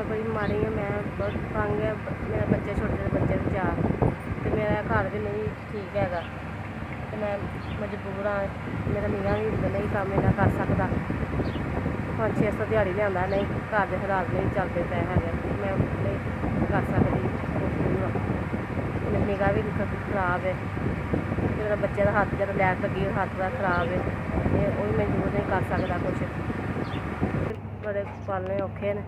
बड़ी माड़ी है, मैं बहुत तंग है। मेरे बच्चे छोटे बच्चे भी 4 तो मेरा घर भी नहीं ठीक है तो मैं मजबूर हाँ। मेरा निगाह भी नहीं काम इन्ना कर सकता। 500-600 दिहाड़ी लिया नहीं, घर के हालात नहीं चलते पे है, मैं नहीं कर सकती। मेरी निगाह भी खराब है। मेरा बच्चे का हाथ जो लैट लगी हाथ का खराब है, वो भी मजबूर नहीं कर सकता कुछ। बड़े पालने औखे ने,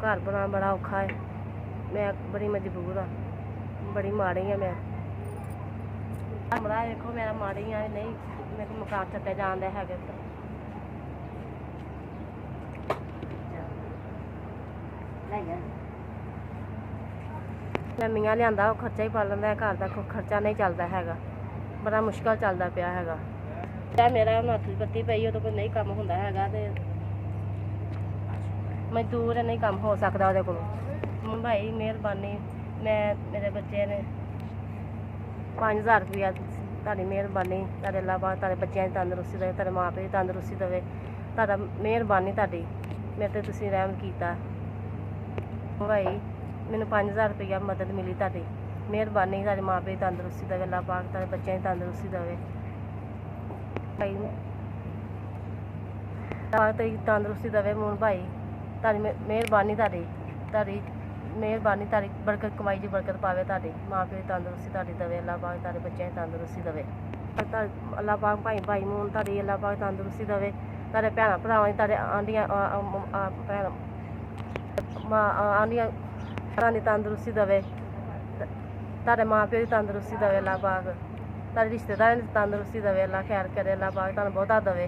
घर बनाना बड़ा औखा है। मैं बड़ी मजबूर हाँ, बड़ी माड़ी है। मैं कमरा देखो मेरा माड़ी है, नहीं मेरे को मकान छट्टे जान है। नमियाँ लिया खर्चा ही पालन का, घर का खर्चा नहीं चलता है, बड़ा मुश्किल चलता पाया है। मेरा हथ पत्ती पई तो कोई नहीं काम होंदा है, मजदूर है नहीं काम हो सकता वो को। भाई मेहरबानी, मैं मेरे बच्चे ने 5000 रुपया तारी मेहरबानी, तारे अल्लाह पाक तारे बच्चों की तंदुरुस्ती दे, तारे माँ प्यो की तंदुरुस्ती देवे। तारा मेहरबानी तारी मेरे ते तुसीं रहम कीता भाई। मैनूं 5000 रुपया मदद मिली तारी मेहरबानी। तारे माँ प्यो की तंदुरुस्ती देवे अल्लाह पाक, तारे बच्चों की तंदुरुस्ती देवे भाई। तेरी तंदुरुस्ती देवे मून भाई, तारी मेहरबानी तारी तारी मेहरबानी तारी बरकत कमाई जी बरकत पावे। तारी माँ प्यो की तंदुरुस्ती तारी देवे अल्लाह पाक, तारे बच्चों की तंदुरुस्ती देवे अल्लाह पाक। भाई भाई मून तारी अल्लाह पाक तंदुरुस्ती देवे। तारे भैन भरावां तारे आंडियां भैन आंडियां भैन की तंदुरुस्ती देवे। तारे माँ प्यो की तंदुरुस्ती देवे अल्लाह पाक, तारे रिश्तेदारें की तंदुरुस्ती देवे अल्लाह खैर करे अल्लाह पाक, तुहानूं बहुता देवे।